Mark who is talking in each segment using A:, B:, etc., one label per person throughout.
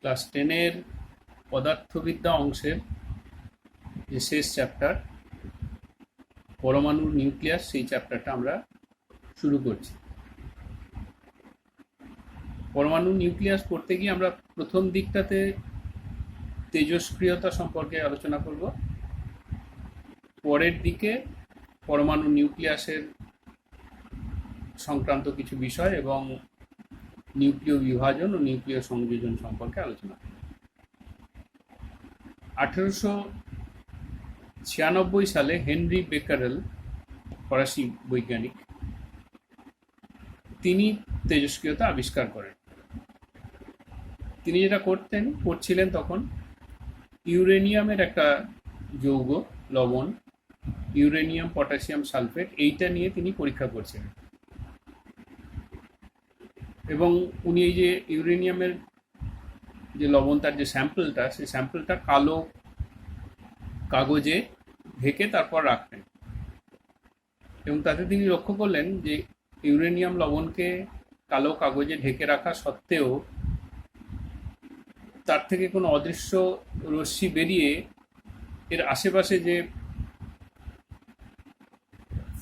A: Class 10-এর পদার্থবিদ্যা অংশের যে শেষ চ্যাপ্টার পরমাণুর নিউক্লিয়াস, সেই চ্যাপ্টারটা আমরা শুরু করছি। পরমাণুর নিউক্লিয়াস পড়তে গিয়ে আমরা প্রথম দিকটাতে তেজস্ক্রিয়তা সম্পর্কে আলোচনা করব, পরের দিকে পরমাণু নিউক্লিয়াসের সংক্রান্ত কিছু বিষয় এবং নিউক্লিয় বিভাজন ও নিউক্লিয় সংযোজন সম্পর্কে আলোচনা করব। 1896 সালে হেনরি বেকারেল, ফরাসি বৈজ্ঞানিক, তিনি তেজস্ক্রিয়তা আবিষ্কার করেন। তিনি যেটা করছিলেন তখন ইউরেনিয়ামের একটা যৌগ, লবণ, ইউরেনিয়াম পটাশিয়াম সালফেট, এইটা নিয়ে তিনি পরীক্ষা করছিলেন। এবং উনি এই যে ইউরেনিয়ামের যে লবণ, তার যে স্যাম্পলটা, সেই স্যাম্পলটা কালো কাগজে ঢেকে তারপর রাখতেন। এবং তাতে তিনি লক্ষ্য করলেন যে ইউরেনিয়াম লবণকে কালো কাগজে ঢেকে রাখা সত্ত্বেও তার থেকে কোনো অদৃশ্য রশ্মি বেরিয়ে এর আশেপাশে যে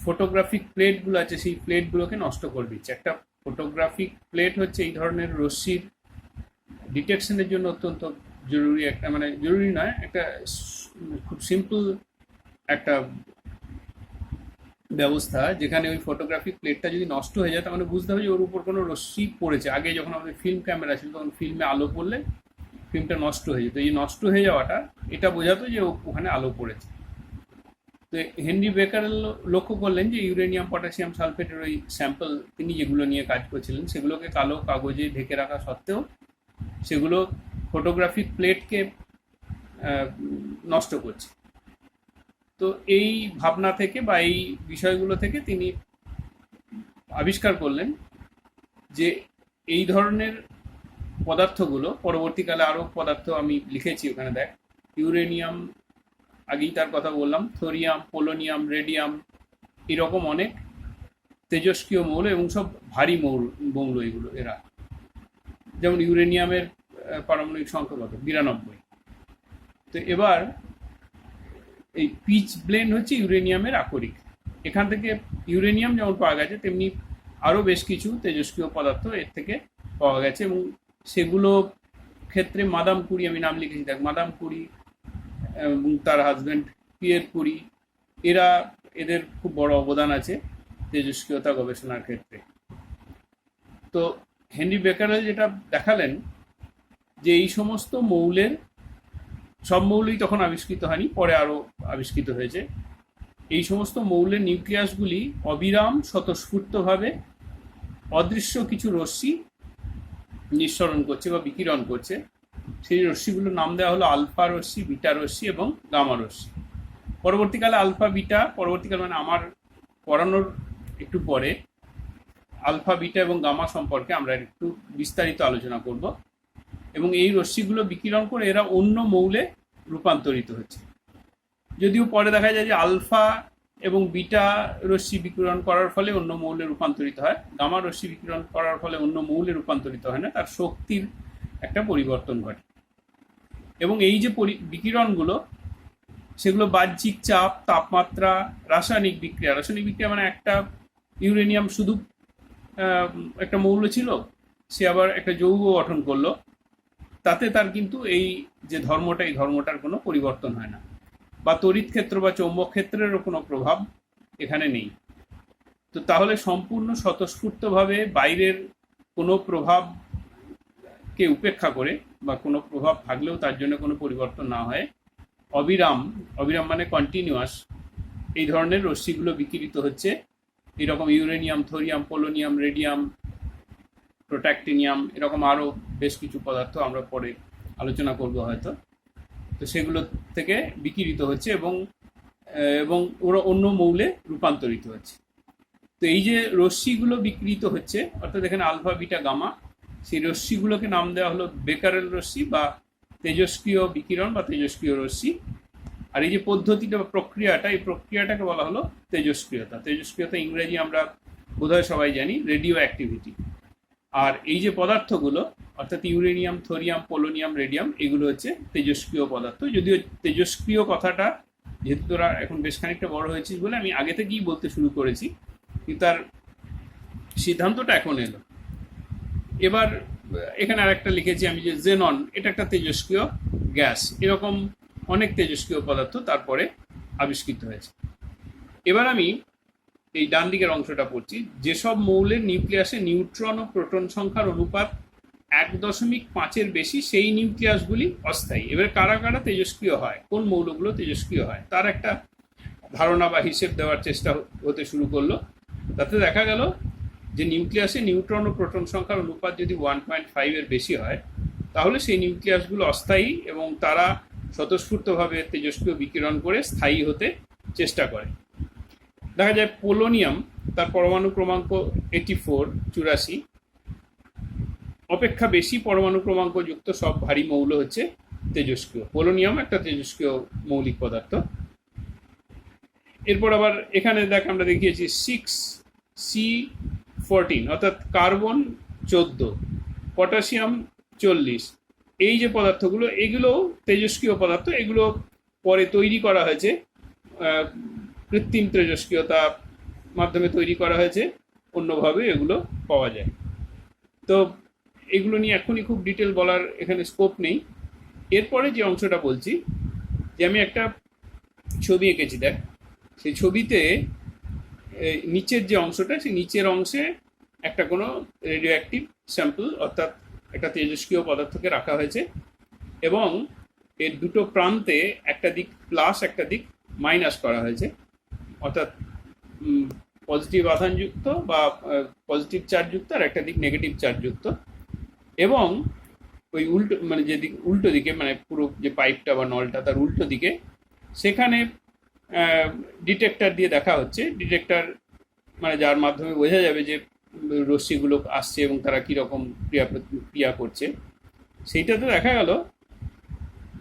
A: ফটোগ্রাফিক প্লেটগুলো আছে সেই প্লেটগুলোকে নষ্ট করে দিচ্ছে। একটা ফটোগ্রাফিক প্লেট হচ্ছে এই ধরনের রশ্মির ডিটেকশনের জন্য অত্যন্ত জরুরি একটা, মানে জরুরি নয়, একটা খুব সিম্পল একটা ব্যবস্থা, যেখানে ওই ফটোগ্রাফিক প্লেটটা যদি নষ্ট হয়ে যায় তার মানে বুঝতে হবে যে ওর উপর কোনো রশ্মি পড়েছে। আগে যখন আমাদের ফিল্ম ক্যামেরা ছিল তখন ফিল্মে আলো পড়লে ফিল্মটা নষ্ট হয়ে যেত। এই নষ্ট হয়ে যাওয়াটা এটা বোঝাতো যে ওখানে আলো পড়েছে। তো হেনরি বেকারেল লক্ষ্য করলেন যে ইউরেনিয়াম পটাশিয়াম সালফেটের ওই স্যাম্পল তিনি যেগুলো নিয়ে কাজ করছিলেন সেগুলোকে কালো কাগজে ঢেকে রাখা সত্ত্বেও সেগুলো ফটোগ্রাফিক প্লেটকে নষ্ট করছে। তো এই ভাবনা থেকে বা এই বিষয়গুলো থেকে তিনি আবিষ্কার করলেন যে এই ধরনের পদার্থগুলো, পরবর্তীকালে আরও পদার্থ আমি লিখেছি ওখানে, দেখ, ইউরেনিয়াম, আগেই তার কথা বললাম, থোরিয়াম, পোলোনিয়াম, রেডিয়াম, এরকম অনেক তেজস্ক্রিয় মৌল এবং সব ভারী মৌল এগুলো। এরা যেমন ইউরেনিয়ামের পারমাণবিক সংখ্যা কত, 92। তো এবার এই পিচ ব্লেন্ড হচ্ছে ইউরেনিয়ামের আকরিক। এখান থেকে ইউরেনিয়াম যেমন পাওয়া গেছে তেমনি আরও বেশ কিছু তেজস্ক্রিয় পদার্থ এর থেকে পাওয়া গেছে এবং সেগুলো ক্ষেত্রে মাদাম কুরি, আমি নাম লিখেছি দেখ, মাদাম কুরি এবং তার হাজব্যান্ড পিয়ের কুরি, এদের খুব বড় অবদান আছে তেজস্ক্রিয়তা গবেষণার ক্ষেত্রে। তো হেনরি বেকারেল যেটা দেখালেন যে এই সমস্ত মৌলের, সব মৌলই তখন আবিষ্কৃত হয়নি, পরে আরও আবিষ্কৃত হয়েছে, এই সমস্ত মৌলের নিউক্লিয়াসগুলি অবিরাম স্বতঃস্ফূর্তভাবে অদৃশ্য কিছু রশ্মি নিঃসরণ করছে বা বিকিরণ করছে। সেই রশ্মিগুলোর নাম দেওয়া হলো আলফা রশ্মি, বিটা রশ্মি এবং গামা রশ্মি। পরবর্তীকালে আলফা বিটা, পরবর্তীকালে মানে আমার পড়ানোর একটু পরে আলফা বিটা এবং গামা সম্পর্কে আমরা একটু বিস্তারিত আলোচনা করব। এবং এই রশ্মিগুলো বিকিরণ করে এরা অন্য মৌলে রূপান্তরিত হচ্ছে। যদিও পরে দেখা যায় যে আলফা এবং বিটা রশ্মি বিকিরণ করার ফলে অন্য মৌলে রূপান্তরিত হয়, গামা রশ্মি বিকিরণ করার ফলে অন্য মৌলে রূপান্তরিত হয় না, তার শক্তির একটা পরিবর্তন ঘটে। এবং এই যে বিকিরণগুলো, সেগুলো বাহ্যিক চাপ, তাপমাত্রা, রাসায়নিক বিক্রিয়া মানে একটা ইউরেনিয়াম শুধু একটা মৌল ছিল, সে আবার একটা যৌগ গঠন করলো, তাতে তার কিন্তু এই যে ধর্মটা, এই ধর্মটার কোনো পরিবর্তন হয় না, বা তড়িৎ ক্ষেত্র বা চৌম্বক ক্ষেত্রেরও কোনো প্রভাব এখানে নেই। তো তাহলে সম্পূর্ণ স্বতঃস্ফূর্তভাবে বাইরের কোনো প্রভাবকে উপেক্ষা করে বা কোনো প্রভাব থাকলেও তার জন্য কোনো পরিবর্তন না হয় অবিরাম মানে কন্টিনিউয়াস এই ধরনের রশ্মিগুলো বিকিরিত হচ্ছে। এরকম ইউরেনিয়াম, থোরিয়াম, পোলোনিয়াম, রেডিয়াম, প্রোট্যাক্টিনিয়াম, এরকম আরও বেশ কিছু পদার্থ আমরা পরে আলোচনা করব হয়তো। তো সেগুলো থেকে বিকিরিত হচ্ছে এবং ওরা অন্য মৌলে রূপান্তরিত হচ্ছে। তো এই যে রশ্মিগুলো বিকিরিত হচ্ছে, অর্থাৎ এখানে আলফা বিটা গামা, সেই রশ্মিগুলোকে নাম দেওয়া হলো বেকারেল রশ্মি বা তেজস্ক্রিয় বিকিরণ বা তেজস্ক্রিয় রশ্মি। আর এই যে পদ্ধতিটা বা প্রক্রিয়াটা, এই প্রক্রিয়াটাকে বলা হলো তেজস্ক্রিয়তা। তেজস্ক্রিয়তা ইংরেজি আমরা বোধহয় সবাই জানি রেডিও অ্যাক্টিভিটি। আর এই যে পদার্থগুলো অর্থাৎ ইউরেনিয়াম, থোরিয়াম, পোলোনিয়াম, রেডিয়াম, এগুলো হচ্ছে তেজস্ক্রিয় পদার্থ। যদিও তেজস্ক্রিয় কথাটা যেহেতু তোরা এখন বেশ খানিকটা বড় হয়েছিস বলে আমি আগে থেকেই বলতে শুরু করেছি, কিন্তু তার সিদ্ধান্তটা এখন এলো। এবার এখানে আরেকটা লিখেছি আমি যে জেনন, এটা একটা তেজস্ক্রিয় গ্যাস। এরকম অনেক তেজস্ক্রিয় পদার্থ তারপরে আবিষ্কৃত হয়েছে। এবার আমি এই ডান দিকের অংশটা পড়ছি। যেসব মৌলের নিউক্লিয়াসে নিউট্রন ও প্রোটন সংখ্যার অনুপাত 1.5-এর বেশি, সেই নিউক্লিয়াসগুলি অস্থায়ী। এবার কারা কারা তেজস্ক্রিয় হয়, কোন মৌলগুলো তেজস্ক্রিয় হয়, তার একটা ধারণা বা হিসেব দেওয়ার চেষ্টা হতে শুরু করলো। তাতে দেখা গেল যে নিউক্লিয়াসে নিউট্রন ও প্রোটন সংখ্যার অনুপাত যদি 1.5-এর বেশি হয়, তাহলে সেই নিউক্লিয়াসগুলো অস্থায়ী এবং তারা স্বতঃস্ফূর্তভাবে তেজস্ক্রিয় বিকিরণ করে স্থায়ী হতে চেষ্টা করে। দেখা যায় পোলোনিয়াম, তার পরমাণু ক্রমাঙ্ক 84 অপেক্ষা বেশি পরমাণু ক্রমাঙ্ক যুক্ত সব ভারী মৌল হচ্ছে তেজস্ক্রিয়। পোলোনিয়াম একটা তেজস্ক্রিয় মৌলিক পদার্থ। এরপর আবার এখানে দেখ আমরা দেখিয়েছি 6C14 অর্থাৎ কার্বন 14, পটাশিয়াম 40। এই যে পদার্থগুলো, এগুলো তেজস্ক্রিয় পদার্থ। এগুলো পরে তৈরি করা হয়েছে, কৃত্রিম তেজস্ক্রিয়তা মাধ্যমে তৈরি করা হয়েছে, অন্যভাবে এগুলো পাওয়া যায়। তো এগুলো নিয়ে এখনই খুব ডিটেল বলার এখানে স্কোপ নেই। এরপরে যে অংশটা বলছি, যে আমি একটা ছবি এঁকেছি, দেখ সেই ছবিতে নিচের যে অংশটা, সেই নিচের অংশে একটা কোনো রেডিও অ্যাক্টিভ স্যাম্পল অর্থাৎ একটা তেজস্ক্রিয় পদার্থকে রাখা হয়েছে এবং এর দুটো প্রান্তে একটা দিক প্লাস একটা দিক মাইনাস করা হয়েছে, অর্থাৎ পজিটিভ আধানযুক্ত বা পজিটিভ চার্জযুক্ত আর একটা দিক নেগেটিভ চার্জযুক্ত। এবং ওই উল্টো মানে যে দিক উল্টো দিকে, মানে পুরো যে পাইপটা বা নলটা তার উল্টো দিকে, সেখানে ডিটেক্টর দিয়ে দেখা হচ্ছে। ডিটেক্টর মানে যার মাধ্যমে বোঝা যাবে যে রশ্মিগুলো আসছে এবং তারা কীরকম ক্রিয়া করছে। সেইটাতে দেখা গেল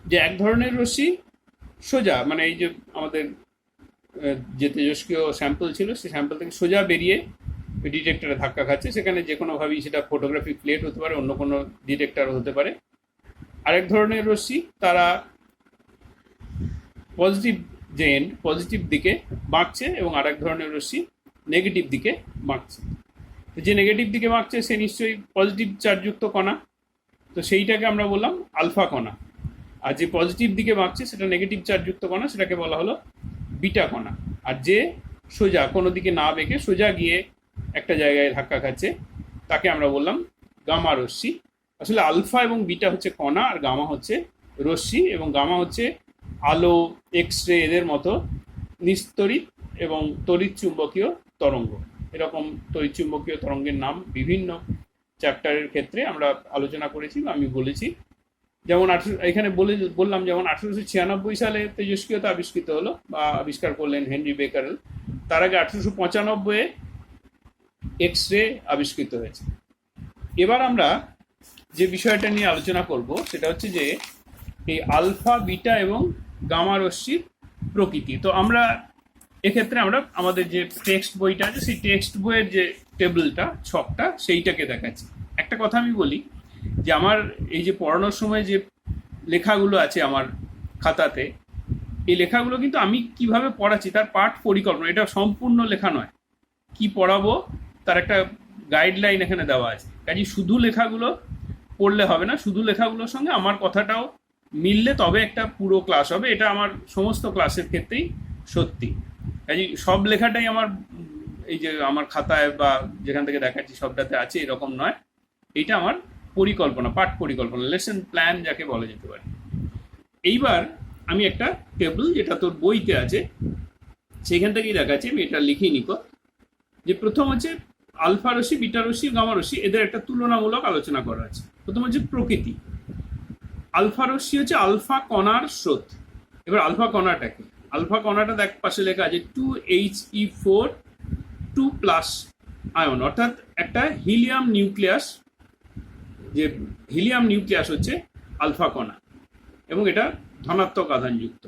A: যে এক ধরনের রশ্মি সোজা, মানে এই যে আমাদের যে তেজস্ক্রিয় স্যাম্পল ছিল সেই স্যাম্পল থেকে সোজা বেরিয়ে ডিটেক্টরে ধাক্কা খাচ্ছে। সেখানে যে কোনোভাবেই সেটা ফটোগ্রাফিক প্লেট হতে পারে, অন্য কোনো ডিটেক্টরও হতে পারে। আরেক ধরনের রশ্মি তারা পজিটিভ যে এন্ড পজিটিভ দিকে বাঁকছে এবং আরেক ধরনের রশ্মি নেগেটিভ দিকে বাঁকছে। যে নেগেটিভ দিকে বাঁকছে সে নিশ্চয়ই পজিটিভ চার্জযুক্ত কণা, তো সেইটাকে আমরা বললাম আলফা কণা। আর যে পজিটিভ দিকে বাঁকছে সেটা নেগেটিভ চার্জযুক্ত কণা, সেটাকে বলা হলো বিটা কণা। আর যে সোজা কোনো দিকে না বেঁকে সোজা গিয়ে একটা জায়গায় ধাক্কা খাচ্ছে তাকে আমরা বললাম গামা রশ্মি। আসলে আলফা এবং বিটা হচ্ছে কণা আর গামা হচ্ছে রশ্মি, এবং গামা হচ্ছে আলো, এক্স রে এদের মতো নিস্তড়িত এবং তড়িৎ চুম্বকীয় তরঙ্গ। এরকম তড়িৎ চুম্বকীয় তরঙ্গের নাম বিভিন্ন চ্যাপ্টারের ক্ষেত্রে আমরা আলোচনা করেছি বা আমি বলেছি। যেমন এখানে বললাম যেমন 1896 সালে তেজস্ক্রিয়তা আবিষ্কৃত হলো বা আবিষ্কার করলেন হেনরি বেকারেল। তার আগে 1895-এ এক্স রে আবিষ্কৃত হয়েছে। এবার আমরা যে বিষয়টা নিয়ে আলোচনা করব সেটা হচ্ছে যে এই আলফা, বিটা এবং গামা রশ্মির প্রকৃতি। তো আমরা এক্ষেত্রে আমরা আমাদের যে টেক্সট বইটা আছে সেই টেক্সট বইয়ের যে টেবিলটা, ছকটা, সেইটাকে দেখাচ্ছি। একটা কথা আমি বলি যে আমার এই যে পড়ানোর সময় যে লেখাগুলো আছে আমার খাতাতে, এই লেখাগুলো কিন্তু আমি কিভাবে পড়াচ্ছি তার পাঠ পরিকল্পনা, এটা সম্পূর্ণ লেখা নয়। কি পড়াবো তার একটা গাইডলাইন এখানে দেওয়া আছে। কাজে শুধু লেখাগুলো পড়লে হবে না, শুধু লেখাগুলোর সঙ্গে আমার কথাটাও মিললে তবে একটা পুরো ক্লাস হবে। এটা আমার সমস্ত ক্লাসের ক্ষেত্রেই সত্যি। কাজে সব লেখাটাই আমার এই যে আমার খাতায় বা যেখান থেকে দেখাচ্ছি সবটাতে আছে এরকম নয়। এইটা আমার পরিকল্পনা, পাঠ পরিকল্পনা, লেসন প্ল্যান যাকে বলা যেতে পারে। এইবার আমি একটা টেবিল যেটা তোর বইতে আছে সেখান থেকেই দেখাচ্ছি, আমি এটা লিখেই নিকো। যে প্রথম হচ্ছে আলফা রশ্মি, বিটা রশ্মি, গামা রশ্মি, এদের একটা তুলনামূলক আলোচনা করা আছে। প্রথম হচ্ছে প্রকৃতি। আলফা রশ্মি হচ্ছে আলফা কণার স্রোত। এবার আলফা কণাটা কি? আলফা কণাটা দেখ পাশে লেখা আছে 2He4 2+ আয়ন, অর্থাৎ একটা হিলিয়াম নিউক্লিয়াস। যে হিলিয়াম নিউক্লিয়াস হচ্ছে আলফা কণা এবং এটা ধনাত্মক আধানযুক্ত।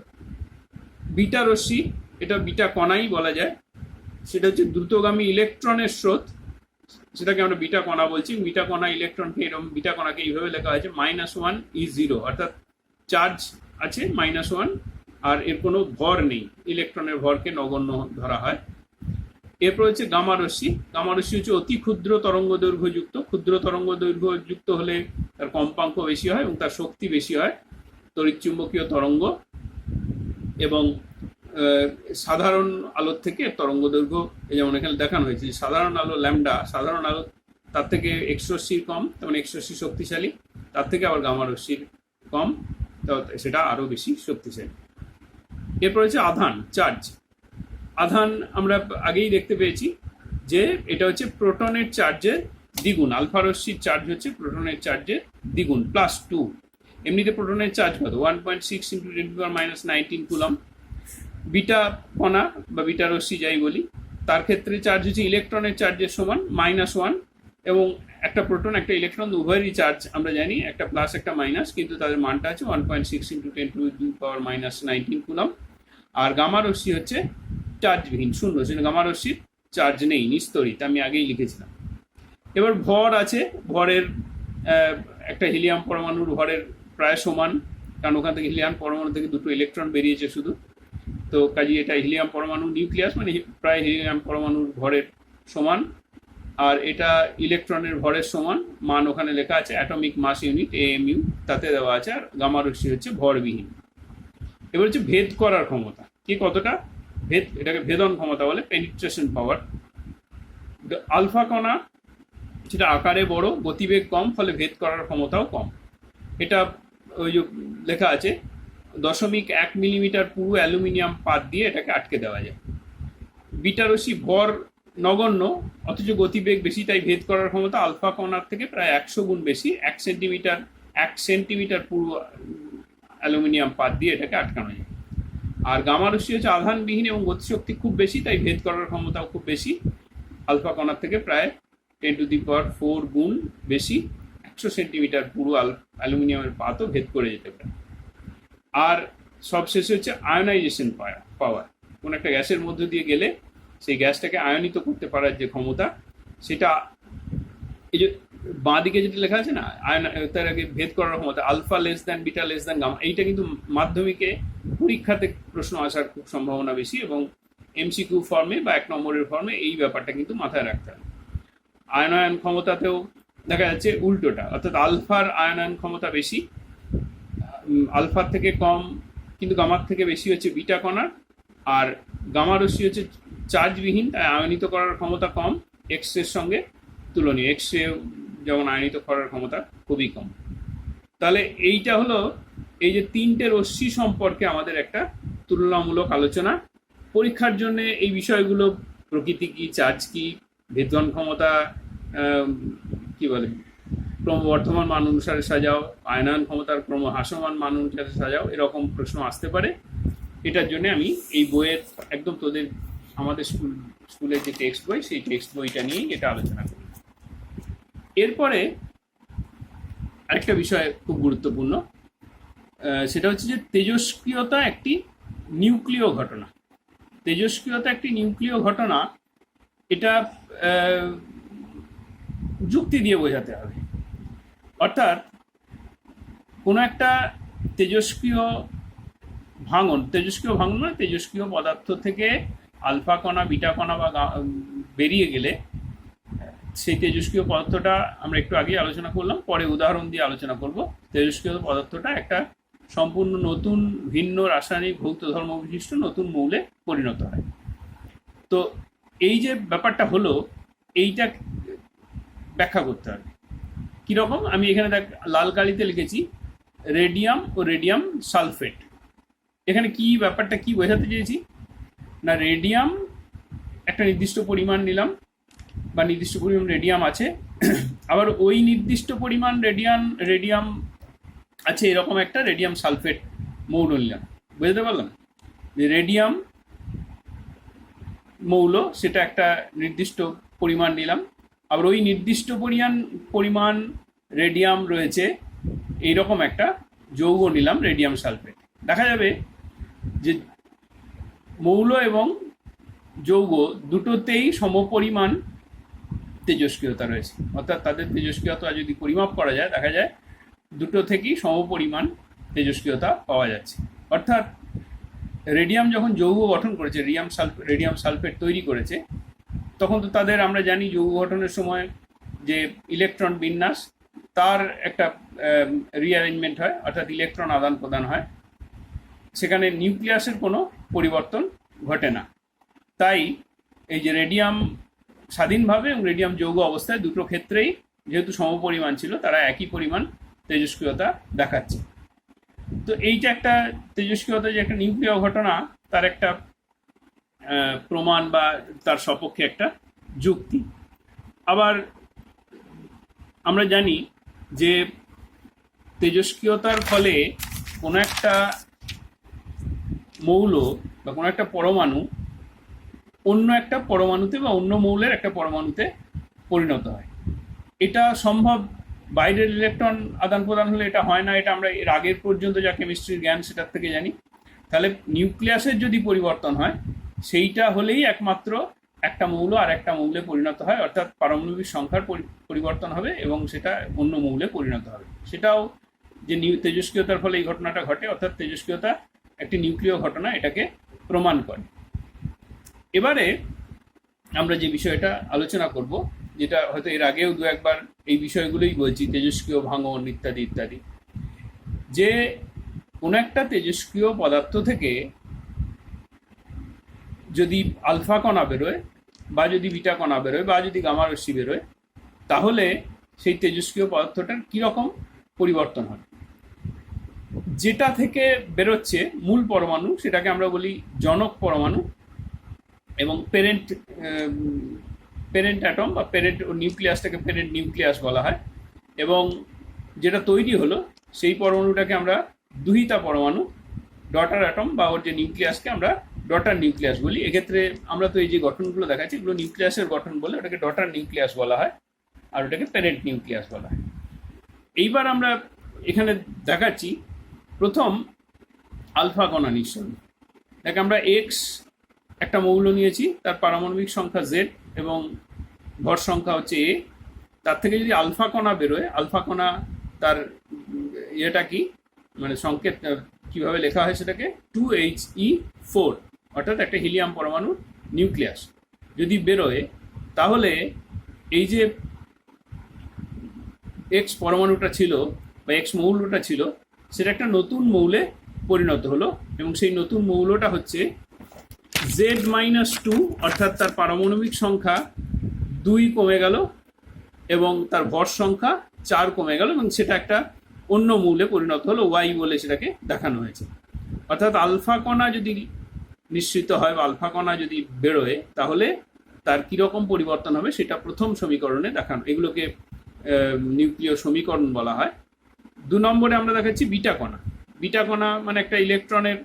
A: বিটা রশ্মি, এটা বিটা কণাই বলা যায়, সেটা হচ্ছে দ্রুতগামী ইলেকট্রনের স্রোত সেটাকে আমরা বিটা কণা বলছি। বিটা কণা ইলেকট্রনকে এরকম বিটা কণাকে এইভাবে লেখা হয়েছে -1 is 0, অর্থাৎ চার্জ আছে -1 আর এর কোনো ভর নেই, ইলেকট্রনের ভরকে নগণ্য ধরা হয়। এরপর হচ্ছে গামা রশ্মি। গামা রশ্মি হচ্ছে অতি ক্ষুদ্র তরঙ্গ দৈর্ঘ্য যুক্ত। ক্ষুদ্র তরঙ্গ দৈর্ঘ্য যুক্ত হলে তার কম্পাঙ্ক বেশি হয় এবং তার শক্তি বেশি হয়, তড়িৎচুম্বকীয় তরঙ্গ। এবং সাধারণ আলোর থেকে তরঙ্গ দৈর্ঘ্য, যেমন এখানে দেখানো হয়েছে, সাধারণ আলো ল্যামডা, সাধারণ আলো তার থেকে এক্স রশ্মির কম, তেমন এক্স রশ্মি শক্তিশালী, তার থেকে আবার গামা রশ্মির কম, তো সেটা আরো বেশি শক্তিশালী। এরপর হচ্ছে আধান, চার্জ। আধান আমরা আগেই দেখতে পেয়েছি যে এটা হচ্ছে প্রোটনের চার্জের দ্বিগুণ। আলফা রশ্মির চার্জ হচ্ছে প্রোটনের চার্জের দ্বিগুণ, +2। এমনিতে প্রোটনের চার্জ কত? 1.6 × 10⁻19 কুলম। বিটা কণা বা বিটা রশ্মি যাই বলি, তার ক্ষেত্রে চার্জ হচ্ছে ইলেকট্রনের চার্জের সমান -1, এবং একটা প্রোটন একটা ইলেকট্রন উভয়েরই চার্জ আমরা জানি, একটা প্লাস একটা মাইনাস, কিন্তু তাদের মানটা আছে 1.6 × 10⁻19 কুলম। আর গামা রশ্মি হচ্ছে চার্জবিহীন, শূন্য, সেটা গামা রশ্মির চার্জ নেই, নিস্তরিত, আমি আগেই লিখেছিলাম। এবার ভর আছে, ভরের একটা হিলিয়াম পরমাণুর ভরের প্রায় সমান, কারণ ওখান থেকে হিলিয়াম পরমাণু থেকে দুটো ইলেকট্রন বেরিয়েছে শুধু, তো কাজে এটা হিলিয়াম পরমাণু নিউক্লিয়াস, মানে প্রায় হিলিয়াম পরমাণুর ভরের সমান। আর এটা ইলেকট্রনের ভরের সমান, মান ওখানে লেখা আছে, অ্যাটমিক মাস ইউনিট AMU তাতে দেওয়া আছে। আর গামা রশ্মি হচ্ছে ভরবিহীন। এবার হচ্ছে ভেদ করার ক্ষমতা, কি কতটা ভেদ, এটাকে ভেদন ক্ষমতা বলে, পেনিট্রেশন পাওয়ার। আলফা কণা সেটা আকারে বড়, গতিবেগ কম, ফলে ভেদ করার ক্ষমতাও কম। এটা ওই যে লেখা আছে 0.1 মিলিমিটার পুরু অ্যালুমিনিয়াম পাত দিয়ে এটাকে আটকে দেওয়া যায়। বিটা রশ্মি ভর নগণ্য অথচ গতিবেগ বেশি, তাই ভেদ করার ক্ষমতা আলফা কণার থেকে প্রায় 100 গুণ বেশি। 1 সেন্টিমিটার পুরু অ্যালুমিনিয়াম পাত দিয়ে এটাকে আটকানো যায়। আর গামা রশ্মি হচ্ছে আধানবিহীন এবং গতিশক্তি খুব বেশি, তাই ভেদ করার ক্ষমতাও খুব বেশি, আলফা কণার থেকে প্রায় 10⁴ গুণ বেশি। 100 সেন্টিমিটার পুরু অ্যালুমিনিয়ামের পাতও ভেদ করে যেতে পারে। আর সবশেষে হচ্ছে আয়নাইজেশন পাওয়ার। কোন একটা গ্যাসের মধ্যে দিয়ে গেলে সেই গ্যাসটাকে আয়নিত করতে পারার যে ক্ষমতা, সেটা এই যে বাঁ দিকে যেটা লেখা আছে না, তার আগে ভেদ করার ক্ষমতা, alpha less than beta less than gamma, এইটা কিন্তু মাধ্যমিকে পরীক্ষাতে প্রশ্ন আসার খুব সম্ভাবনা বেশি, এবং MCQ ফর্মে বা 1 নম্বরের ফর্মে এই ব্যাপারটা কিন্তু মাথায় রাখতে হবে। আয়নায়ন ক্ষমতাতেও দেখা যাচ্ছে উল্টোটা, অর্থাৎ আলফার আয়নায়ন ক্ষমতা বেশি, আলফার থেকে কম কিন্তু গামার থেকে বেশি হচ্ছে বিটা কণার। আর গামা রশ্মি হচ্ছে চার্জবিহীন, তাই আয়নিত করার ক্ষমতা কম, এক্স এর সঙ্গে তুলনীয়, এক্স রে যেমন আয়নিত করার ক্ষমতা খুবই কম। তাহলে এইটা হলো এই যে 3টে রশ্মি সম্পর্কে আমাদের একটা তুলনামূলক আলোচনা। পরীক্ষার জন্য এই বিষয়গুলো, প্রকৃতি কি, চার্জ কি, ভেদন ক্ষমতা কি বলে, ক্রমবর্ধমান মান অনুসারে সাজাও, আয়নায়ন ক্ষমতার ক্রমহ্রাসমান মান অনুসারে সাজাও, এরকম প্রশ্ন আসতে পারে। এটার জন্য আমি এই বইয়ের একদম তোদের আমাদের স্কুলের যে টেক্সট বই, সেই টেক্সট বইটা নিয়েই এটা আলোচনা করি। এরপরে আরেকটা বিষয় খুব গুরুত্বপূর্ণ, সেটা হচ্ছে যে তেজস্ক্রিয়তা একটি নিউক্লিয় ঘটনা। তেজস্ক্রিয়তা একটি নিউক্লিয় ঘটনা, এটা যুক্তি দিয়ে বোঝাতে হবে। অর্থাৎ কোনো একটা তেজস্ক্রিয় ভাঙন মানে তেজস্ক্রিয় পদার্থ থেকে আলফা কণা, বিটা কণা বা বেরিয়ে গেলে সেই তেজস্ক্রিয় পদার্থটা, আমরা একটু আগে আলোচনা করলাম, পরে উদাহরণ দিয়ে আলোচনা করব, তেজস্ক্রিয় পদার্থটা একটা সম্পূর্ণ নতুন ভিন্ন রাসায়নিক ভৌত ধর্ম বিশিষ্ট নতুন মৌলে পরিণত হয়। তো এই যে ব্যাপারটা হলো, এইটা ব্যাখ্যা করতে হবে কিরকম। আমি এখানে দেখ লাল কালিতে লিখেছি রেডিয়াম ও রেডিয়াম সালফেট। এখানে কি ব্যাপারটা কি বোঝাতে চেয়েছি না, রেডিয়াম একটা নির্দিষ্ট পরিমাণ নিলাম বা নির্দিষ্ট পরিমাণ রেডিয়াম আছে, আবার ওই নির্দিষ্ট পরিমাণ রেডিয়াম আছে এরকম একটা রেডিয়াম সালফেট মৌল নিলাম। বুঝতে পারলাম যে রেডিয়াম মৌল, সেটা একটা নির্দিষ্ট পরিমাণ নিলাম, আবার ওই নির্দিষ্ট পরিমাণ রেডিয়াম রয়েছে এইরকম একটা যৌগ নিলাম, রেডিয়াম সালফেট। দেখা যাবে যে মৌল এবং যৌগ দুটোতেই সমপরিমাণ তেজস্ক্রিয়তা রয়েছে, অর্থাৎ তাদের তেজস্ক্রিয়তা যদি পরিমাপ করা যায় দেখা যায় দুটো থেকেই সমপরিমাণ তেজস্ক্রিয়তা পাওয়া যাচ্ছে। অর্থাৎ রেডিয়াম যখন যৌগ গঠন করেছে, রেডিয়াম সালফেট তৈরি করেছে, তখন তো তাদের আমরা জানি যৌগ গঠনের সময় যে ইলেকট্রন বিন্যাস তার একটা রিঅ্যারেঞ্জমেন্ট হয়, অর্থাৎ ইলেকট্রন আদান প্রদান হয়, সেখানে নিউক্লিয়াসের কোনো পরিবর্তন ঘটে না। তাই এই যে রেডিয়াম স্বাধীনভাবে এবং রেডিয়াম যৌগ অবস্থায় দুটো ক্ষেত্রেই যেহেতু সমপরিমাণ ছিল, তারা একই পরিমাণ তেজস্ক্রিয়তা দেখাচ্ছে। তো এইটা একটা তেজস্ক্রিয়তা যে একটা নিউক্লিয় ঘটনা, তার একটা প্রমাণ বা তার সপক্ষে একটা যুক্তি। আবার আমরা জানি যে তেজস্ক্রিয়তার ফলে কোনো একটা মৌল বা কোনো একটা পরমাণু অন্য একটা পরমাণুতে বা অন্য মৌলের একটা পরমাণুতে পরিণত হয়। এটা সম্ভব বাইরের ইলেকট্রন আদান প্রদান হলে এটা হয় না, এটা আমরা এর আগের পর্যন্ত যা কেমিস্ট্রির জ্ঞান সেটার থেকে জানি। তাহলে নিউক্লিয়াসের যদি পরিবর্তন হয় সেইটা হলেই একমাত্র একটা মৌল আর একটা মৌলে পরিণত হয়, অর্থাৎ পারমাণবিক সংখ্যার পরিবর্তন হবে এবং সেটা অন্য মৌলে পরিণত হবে। সেটাও যে তেজস্ক্রিয়তার ফলে এই ঘটনাটা ঘটে, অর্থাৎ তেজস্ক্রিয়তা একটি নিউক্লিয় ঘটনা, এটাকে প্রমাণ করে। এবারে আমরা যে বিষয়টা আলোচনা করব, যেটা হয়তো এর আগেও দু একবার এই বিষয়গুলোই বলছি, তেজস্ক্রিয় ভাঙন ইত্যাদি ইত্যাদি, যে কোনো একটা তেজস্ক্রিয় পদার্থ থেকে যদি আলফা কণা বেরোয় বা যদি বিটা কণা বেরোয় বা যদি গামা রশ্মি বেরোয়, তাহলে সেই তেজস্ক্রিয় পদার্থটার কীরকম পরিবর্তন হয়। যেটা থেকে বেরোচ্ছে মূল পরমাণু সেটাকে আমরা বলি জনক পরমাণু, এবং প্যারেন্ট অ্যাটম বা প্যারেন্ট নিউক্লিয়াসটাকে প্যারেন্ট নিউক্লিয়াস বলা হয়, এবং যেটা তৈরি হলো সেই পরমাণুটাকে আমরা দুহিতা পরমাণু, ডটার অ্যাটম বা ওর যে নিউক্লিয়াসকে আমরা ডটার নিউক্লিয়াস বলি। এক্ষেত্রে আমরা তো এই যে গঠনগুলো দেখাচ্ছি এগুলো নিউক্লিয়াসের গঠন বলে, ওটাকে ডটার নিউক্লিয়াস বলা হয় আর ওটাকে প্যারেন্ট নিউক্লিয়াস বলা হয়। এইবার আমরা এখানে দেখাচ্ছি প্রথম আলফা কণা নিঃসরণ। দেখ, আমরা এক্স একটা মৌল নিয়েছি, তার পারমাণবিক সংখ্যা জেড এবং ভর সংখ্যা হচ্ছে এ। তার থেকে যদি আলফা কণা বেরোয়, আলফা কণা তার ইয়েটা কি, মানে সংকেত কিভাবে লেখা হয় সেটাকে 2He4, অর্থাৎ একটা হিলিয়াম পরমাণুর নিউক্লিয়াস যদি বেরোয়, তাহলে এই যে এক্স পরমাণুটা ছিল বা এক্স মৌলটা ছিল সেটা একটা নতুন মৌলে পরিণত হলো, এবং সেই নতুন মৌলটা হচ্ছে Z-2, অর্থাৎ তার পারমাণবিক সংখ্যা 2 কমে গেল এবং তার ভর সংখ্যা 4 কমে গেল, এবং সেটা একটা অন্য মৌলে পরিণত হলো, Y বলে সেটাকে দেখানো হয়েছে। অর্থাৎ আলফা কণা যদি নিঃসৃত হয় বা আলফা কণা যদি বেরোয়, তাহলে তার কীরকম পরিবর্তন হবে সেটা প্রথম সমীকরণে দেখানো। এগুলোকে নিউক্লিয় সমীকরণ বলা হয়। 2 নম্বরে আমরা দেখাচ্ছি বিটা কণা। বিটা কণা মানে একটা ইলেকট্রনের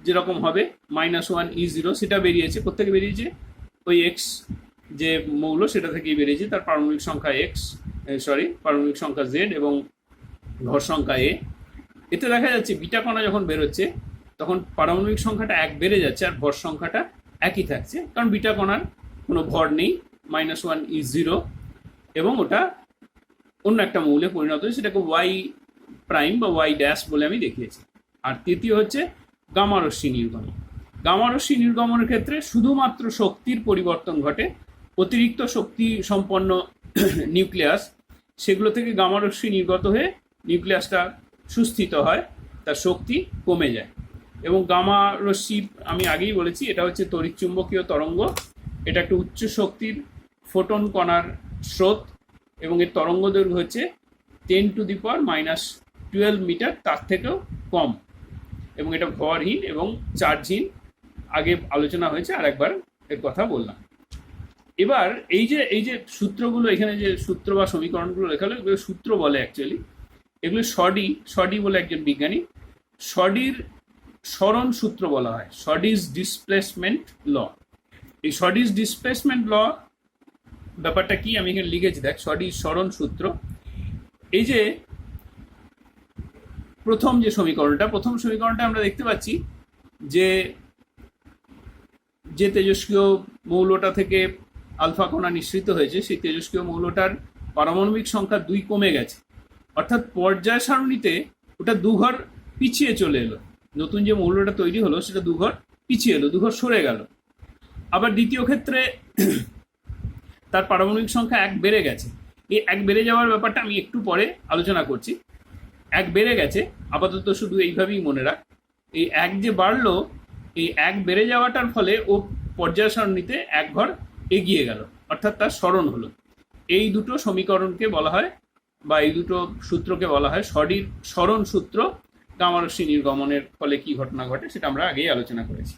A: যেরকম হবে -1E0, সেটা বেরিয়েছে। কোথেকে বেরিয়েছে? ওই এক্স যে মৌল সেটা থেকেই বেরিয়েছে, তার পারমাণবিক সংখ্যা পারমাণবিক সংখ্যা জেড এবং ভর সংখ্যা এ। এতে দেখা যাচ্ছে বিটা কণা যখন বেরোচ্ছে তখন পারমাণবিক সংখ্যাটা 1 বেড়ে যাচ্ছে আর ভর সংখ্যাটা একই থাকছে, কারণ বিটা কণার কোনো ভর নেই, -1E0, এবং ওটা অন্য একটা মৌলে পরিণত হয়েছে, সেটাকে ওয়াই প্রাইম বা ওয়াই ড্যাশ বলে আমি দেখিয়েছি। আর তৃতীয় হচ্ছে গামা রশ্মি নির্গমন। গামা রশ্মি নির্গমনের ক্ষেত্রে শুধুমাত্র শক্তির পরিবর্তন ঘটে। অতিরিক্ত শক্তি সম্পন্ন নিউক্লিয়াস, সেগুলো থেকে গামা রশ্মি নির্গত হয়ে নিউক্লিয়াসটা সুস্থিত হয়, তার শক্তি কমে যায়। এবং গামা রশ্মি আমি আগেই বলেছি এটা হচ্ছে তড়িৎচুম্বকীয় তরঙ্গ, এটা একটা উচ্চ শক্তির ফোটন কণার স্রোত, এবং এর তরঙ্গ দৈর্ঘ্য হচ্ছে 10⁻⁻12 মিটার, তার থেকেও কম, এবং এটা ভরহীন এবং চার্জহীন। আগে আলোচনা হয়েছে, আর একবার এর কথা বললাম। এবার এই যে সূত্রগুলো, এখানে যে সূত্র বা সমীকরণগুলো লেখা হলো, এগুলো সূত্র বলে অ্যাকচুয়ালি। এগুলো শডি বলে একজন বিজ্ঞানী, শডির সরণ সূত্র বলা হয়, শডিজ ডিসপ্লেসমেন্ট ল। এই শডিজ ডিসপ্লেসমেন্ট ল ব্যাপারটা কি আমি এখানে লিখেছি, দেখ, শডিজ সরণ সূত্র। এই যে প্রথম সমীকরণটা আমরা দেখতে পাচ্ছি যে তেজস্ক্রিয় মৌলটা থেকে আলফা কণা নিঃসৃত হয়েছে সেই তেজস্ক্রিয় মৌলটার পারমাণবিক সংখ্যা 2 কমে গেছে, অর্থাৎ পর্যায় সারণীতে ওটা দুঘর পিছিয়ে চলে এলো। নতুন যে মৌলটা তৈরি হলো সেটা দুঘর পিছিয়ে এলো, দুঘর সরে গেল। আবার দ্বিতীয় ক্ষেত্রে তার পারমাণবিক সংখ্যা 1 বেড়ে গেছে। এই 1 বেড়ে যাওয়ার ব্যাপারটা আমি একটু পরে আলোচনা করছি। 1 বেড়ে গেছে, আপাতত শুধু এইভাবেই মনে রাখ। এই 1 যে বাড়লো, এই 1 বেড়ে যাওয়াটার ফলে ও পর্যায় সারণীতে 1 ঘর এগিয়ে গেল, অর্থাৎ তার স্মরণ হলো। এই দুটো সমীকরণকে বলা হয়, বা এই দুটো সূত্রকে বলা হয় স্মরণ সূত্র। গামা রশ্মি নির্গমনের ফলে কি ঘটনা ঘটে সেটা আমরা আগেই আলোচনা করেছি।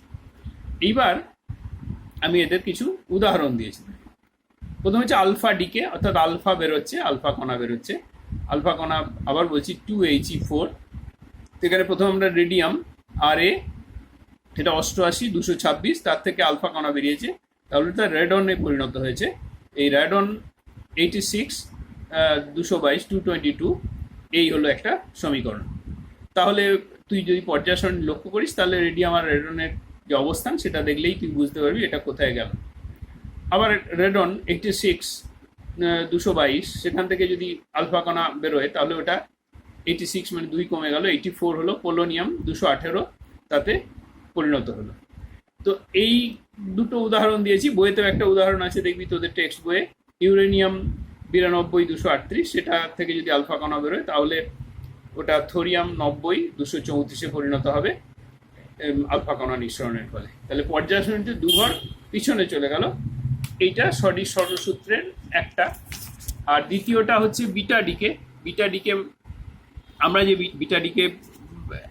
A: এইবার আমি এদের কিছু উদাহরণ দিয়েছি। প্রথমে হচ্ছে আলফা ডিকে, অর্থাৎ আলফা বেরোচ্ছে, আলফা কণা বেরোচ্ছে। আলফা কণা আবার বলছি 2He4। এখানে প্রথম আমরা রেডিয়াম আর এ, এটা 88 226, তার থেকে আলফা কণা বেরিয়েছে, তাহলে এটা রেডনে পরিণত হয়েছে। এই রেডন 86 222 222, এই হলো একটা সমীকরণ। তাহলে তুই যদি পর্যায় সারণী লক্ষ্য করিস তাহলে রেডিয়াম আর রেডনের যে অবস্থান সেটা দেখলেই তুই বুঝতে পারবি এটা কোথায় গেল। আবার রেডন 86 222, সেখান থেকে যদি আলফা কণা বেরোয় তাহলে ওটা 86 মানে 2 কমে গেল, 84 হলো। পোলোনিয়াম 218 তাতে পরিণত হলো। তো এই দুটো উদাহরণ দিয়েছি। বইয়েতেও একটা উদাহরণ আছে, দেখবি তোদের টেক্সট বইয়ে, ইউরেনিয়াম 92 238, সেটা থেকে যদি আলফা কণা বেরোয় তাহলে ওটা থোরিয়াম 90 234 পরিণত হবে আলফা কণা নিঃসরণের ফলে। তাহলে পর্যায় সারণীতে দুঘর পিছনে চলে গেল। এইটা সঠিক স্মরণসূত্রের একটা। আর দ্বিতীয়টা হচ্ছে বিটা ডিকে। বিটা ডিকে আমরা যে বিটা ডিকে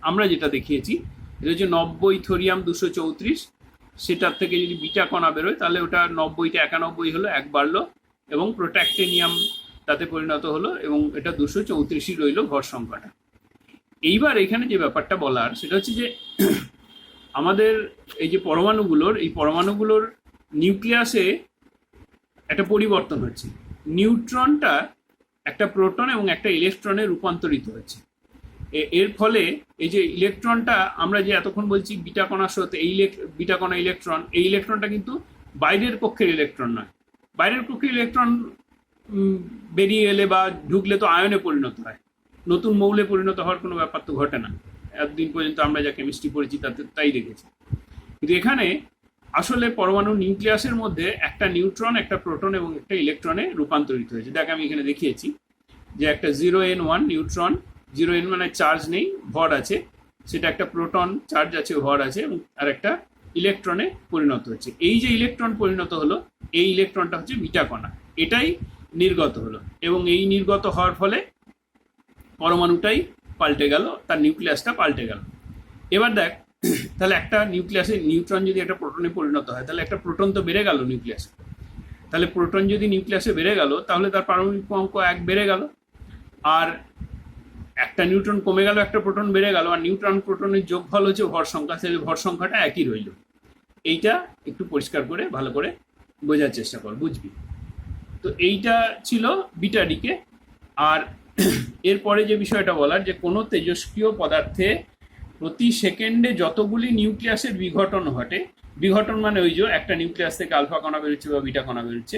A: আমরা যেটা দেখিয়েছি, এটা হচ্ছে 90 থোরিয়াম 234, সেটার থেকে যদি বিটা কণা বেরোয় তাহলে ওটা 90টা 91 হলো, 1 বাড়লো, এবং প্রোট্যাক্টেনিয়াম তাতে পরিণত হলো, এবং এটা 234ই রইল ভর সংখ্যাটা। এইবার এখানে যে ব্যাপারটা বলার সেটা হচ্ছে যে আমাদের এই যে পরমাণুগুলোর নিউক্লিয়াসে একটা পরিবর্তন হচ্ছে। নিউট্রনটা একটা প্রোটন এবং একটা ইলেকট্রনে রূপান্তরিত হচ্ছে। এর ফলে এই যে ইলেকট্রনটা আমরা যে এতক্ষণ বলছি বিটা কণার সাথে, এই বিটা কণা ইলেকট্রন, এই ইলেকট্রনটা কিন্তু বাইরের কক্ষের ইলেকট্রন নয়। বাইরের কক্ষের ইলেকট্রন বেরিয়ে এলে বা ঢুকলে তো আয়নে পরিণত হয়, নতুন মৌলে পরিণত হওয়ার কোনো ব্যাপার তো ঘটে না। এতদিন পর্যন্ত আমরা যা কেমিস্ট্রি পড়েছি তাতে তাই দেখেছি। কিন্তু এখানে আসলে পরমাণুর নিউক্লিয়াসের মধ্যে একটা নিউট্রন, একটা প্রোটন এবং একটা ইলেকট্রনে রূপান্তরিত হয়েছে। দেখ আমি এখানে দেখিয়েছি যে একটা 0n1 নিউট্রন, 0n মানে চার্জ নেই, ভর আছে, সেটা একটা প্রোটন, চার্জ আছে, ভর আছে, এবং আর একটা ইলেকট্রনে পরিণত হচ্ছে। এই যে ইলেকট্রন পরিণত হলো, এই ইলেকট্রনটা হচ্ছে বিটা কণা, এটাই নির্গত হলো, এবং এই নির্গত হওয়ার ফলে পরমাণুটাই পাল্টে গেল, তার নিউক্লিয়াসটা পাল্টে গেল। এবার দেখ, তাহলে একটা নিউক্লিয়াসে নিউট্রন যদি একটা প্রোটনে পরিণত হয় তাহলে একটা প্রোটন তো বেড়ে গেল নিউক্লিয়াসে। তাহলে প্রোটন যদি নিউক্লিয়াসে বেড়ে গেল তাহলে তার পারমাণবিক অঙ্ক 1 বেড়ে গেল, আর একটা নিউট্রন কমে গেল, একটা প্রোটন বেড়ে গেল, আর নিউট্রন প্রোটনের যোগফল হচ্ছে ভর সংখ্যা, তাহলে ভর সংখ্যাটা একই রইল। এইটা একটু পরিষ্কার করে ভালো করে বোঝার চেষ্টা কর, বুঝবি। তো এইটা ছিল বিটা ডিকে। আর এরপরে যে বিষয়টা বলার, যে কোনো তেজস্ক্রিয় পদার্থে প্রতি সেকেন্ডে যতগুলি নিউক্লিয়াসের বিঘটন ঘটে, বিঘটন মানে ওই যে একটা নিউক্লিয়াস থেকে আলফা কণা বেরোচ্ছে বা বিটা কণা বেরোচ্ছে,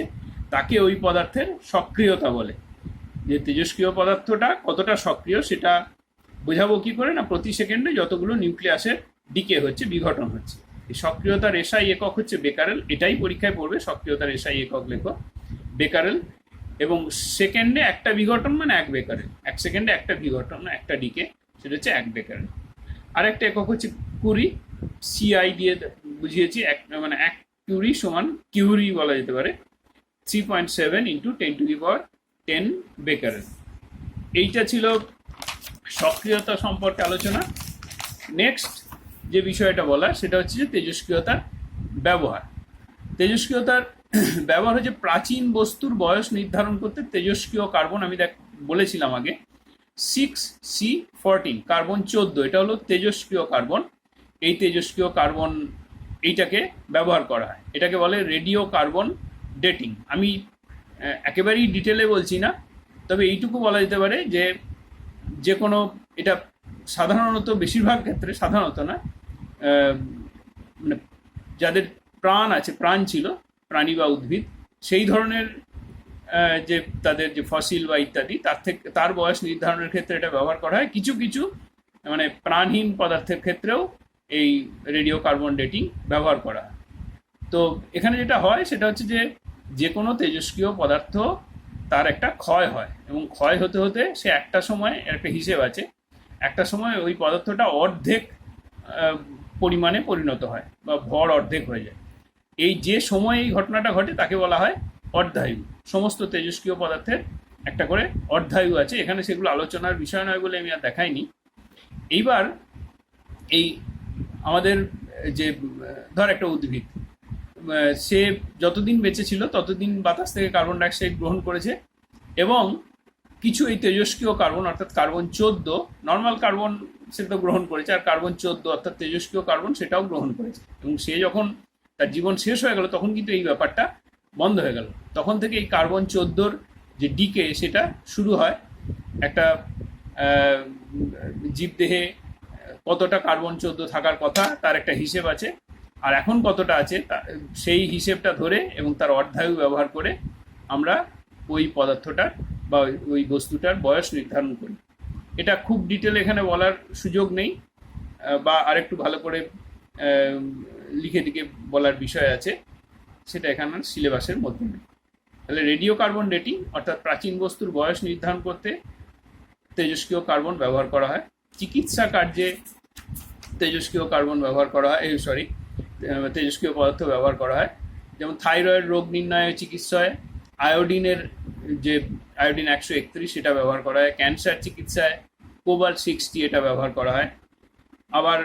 A: তাকে ওই পদার্থের সক্রিয়তা বলে। যে তেজস্ক্রিয় পদার্থটা কতটা সক্রিয় সেটা বোঝাবো কি করে, না প্রতি সেকেন্ডে যতগুলো নিউক্লিয়াসের ডিকে হচ্ছে, বিঘটন হচ্ছে। এই সক্রিয়তার এসআই একক হচ্ছে বেকারেল। এটাই পরীক্ষায় পড়বে, সক্রিয়তার এসআই একক লেখো বেকারেল। এবং সেকেন্ডে একটা বিঘটন মানে 1 বেকারেল, 1 সেকেন্ডে একটা বিঘটন, একটা ডিকে, সেটা হচ্ছে 1 বেকারেল। আরেকটা একক হচ্ছে কুরি, সিআই দিয়ে বুঝিয়েছি, মানে 1 কিউরি সমান কিউরি বলা যেতে পারে, 3.7 × 10⁻10 বেকারেল। এইটা ছিল সক্রিয়তা সম্পর্কে আলোচনা। নেক্সট যে বিষয়টা বলা সেটা হচ্ছে যে তেজস্ক্রিয়তার ব্যবহার। তেজস্ক্রিয়তার ব্যবহার হচ্ছে প্রাচীন বস্তুর বয়স নির্ধারণ করতে তেজস্ক্রিয় কার্বন, আমি বলেছিলাম আগে 6C14, কার্বন 14, এটা হলো তেজস্ক্রিয় কার্বন। এই তেজস্ক্রিয় কার্বন এইটাকে ব্যবহার করা হয়, এটাকে বলে রেডিও কার্বন ডেটিং। আমি একেবারেই ডিটেলে বলছি না, তবে এইটুকু বলা যেতে পারে যে যে কোনো, এটা সাধারণত বেশিরভাগ ক্ষেত্রে, সাধারণত না, মানে যাদের প্রাণ আছে, প্রাণ ছিল, প্রাণী বা উদ্ভিদ, সেই ধরনের যে তাদের যে ফসিল বা ইত্যাদি তার বয়স নির্ধারণের ক্ষেত্রে এটা ব্যবহার করা হয়। কিছু কিছু মানে প্রাণহীন পদার্থের ক্ষেত্রেও এই রেডিও কার্বন ডেটিং ব্যবহার করা হয়। তো এখানে যেটা হয় সেটা হচ্ছে যে কোনো তেজস্ক্রিয় পদার্থ তার একটা ক্ষয় হয়, এবং ক্ষয় হতে হতে সে একটা সময়, একটা হিসেব আছে, একটা সময় ওই পদার্থটা অর্ধেক পরিমাণে পরিণত হয় বা ভর অর্ধেক হয়ে যায়। এই যে সময় এই ঘটনাটা ঘটে তাকে বলা হয় অর্ধায়ু। সমস্ত তেজস্ক্রিয় পদার্থের একটা করে অর্ধায়ু আছে, এখানে সেগুলো আলোচনার বিষয় নয় বলে আমি আর দেখাইনি। এইবার এই আমাদের যে ধর একটা উদ্ভিদ, সে যতদিন বেঁচে ছিল ততদিন বাতাস থেকে কার্বন ডাইঅক্সাইড গ্রহণ করেছে, এবং কিছু এই তেজস্ক্রিয় কার্বন অর্থাৎ কার্বন 14, নর্মাল কার্বন সে তো গ্রহণ করেছে, আর কার্বন 14 অর্থাৎ তেজস্ক্রিয় কার্বন সেটাও গ্রহণ করেছে। এবং সে যখন তার জীবন শেষ হয়ে গেল তখন কিন্তু এই ব্যাপারটা বন্ধ হয়ে গেল। তখন থেকে এই কার্বন 14-র যে ডিকে সেটা শুরু হয়। একটা জীবদেহে কতটা কার্বন 14 থাকার কথা তার একটা হিসেব আছে, আর এখন কতটা আছে সেই হিসেবটা ধরে এবং তার অর্ধায়ু ব্যবহার করে আমরা ওই পদার্থটার বা ওই বস্তুটার বয়স নির্ধারণ করি। এটা খুব ডিটেল এখানে বলার সুযোগ নেই, বা আরেকটু ভালো করে লিখে দিকে বলার বিষয় আছে, সেটা এখানে সিলেবাসের মধ্যে নেই। তাহলে রেডিও কার্বন ডেটিং অর্থাৎ প্রাচীন বস্তুর বয়স নির্ধারণ করতে তেজস্ক্রিয় কার্বন ব্যবহার করা হয়। চিকিৎসা কার্যে তেজস্ক্রিয় কার্বন ব্যবহার করা হয়, তেজস্ক্রিয় পদার্থ ব্যবহার করা হয়। যেমন থাইরয়েড রোগ নির্ণয়ে চিকিৎসায় আয়োডিনের যে আয়োডিন 131 সেটা ব্যবহার করা হয়। ক্যান্সার চিকিৎসায় কোবাল্ট 60 এটা ব্যবহার করা হয়। আবার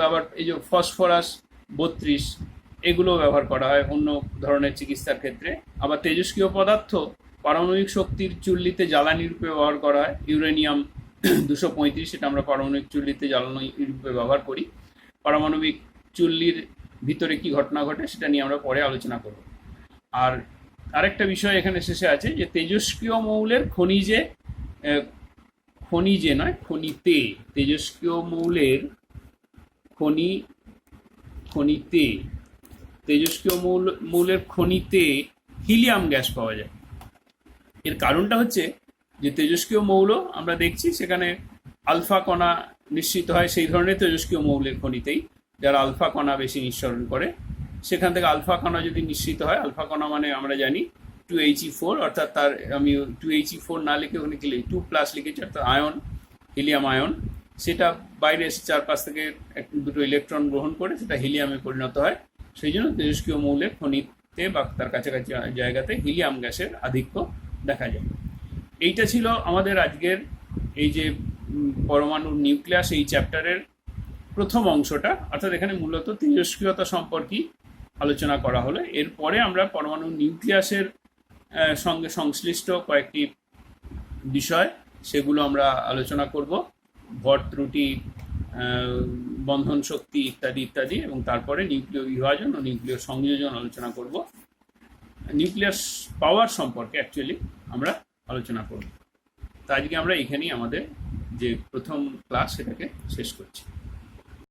A: আবার এই যে ফসফরাস 32 এগুলো ব্যবহার করা হয় অন্য ধরনের চিকিৎসার ক্ষেত্রে। আবার তেজস্ক্রিয় পদার্থ পারমাণবিক শক্তির চুল্লিতে জ্বালানি রূপে ব্যবহার করা হয়। ইউরেনিয়াম 235 সেটা আমরা পারমাণবিক চুল্লিতে জ্বালানি রূপে ব্যবহার করি। পারমাণবিক চুল্লির ভিতরে কি ঘটনা ঘটে সেটা নিয়ে আমরা পরে আলোচনা করব। আর আরেকটা বিষয় এখানে শেষে আছে যে তেজস্ক্রিয় মৌলের খনিতে তেজস্ক্রিয় মৌলের খনিতে হিলিয়াম গ্যাস পাওয়া যায়। এর কারণটা হচ্ছে যে তেজস্ক্রিয় মৌল আমরা দেখছি সেখানে আলফা কণা নিঃসৃত হয় সেই ধরনের তেজস্ক্রিয় মৌলের খনিতেই, যারা আলফা কণা বেশি নিঃসরণ করে সেখান থেকে আলফা কণা যদি নিঃসৃত হয়, আলফা কণা মানে আমরা জানি 2He4, অর্থাৎ তার আমি 2He4 না লিখে ওখানে 2+ লিখেছি, অর্থাৎ আয়ন, হিলিয়াম আয়ন, সেটা বাইরে এসে চারপাশ থেকে দুটো ইলেকট্রন গ্রহণ করে সেটা হিলিয়ামে পরিণত হয়। সেই জন্য তেজস্ক্রিয় মৌলের খনিতে বা তার কাছাকাছি জায়গাতে হিলিয়াম গ্যাসের আধিক্য দেখা যায়। এইটা ছিল আমাদের আজকের এই যে পরমাণুর নিউক্লিয়াস এই চ্যাপ্টারের প্রথম অংশটা, অর্থাৎ এখানে মূলত তেজস্ক্রিয়তা সম্পর্কে আলোচনা করা হলো। এরপরে আমরা পরমাণুর নিউক্লিয়াসের সঙ্গে সংশ্লিষ্ট কয়েকটি বিষয় সেগুলো আমরা আলোচনা করব, ভর ত্রুটি, বন্ধন শক্তি ইত্যাদি ইত্যাদি, এবং তারপরে নিউক্লিয় বিভাজন ও নিউক্লিয় সংযোজন আলোচনা করব। নিউক্লিয়াস পাওয়ার সম্পর্কে অ্যাকচুয়ালি আমরা আলোচনা করব। তা আজকে আমরা এখানেই আমাদের যে প্রথম ক্লাস সেটাকে শেষ করছি।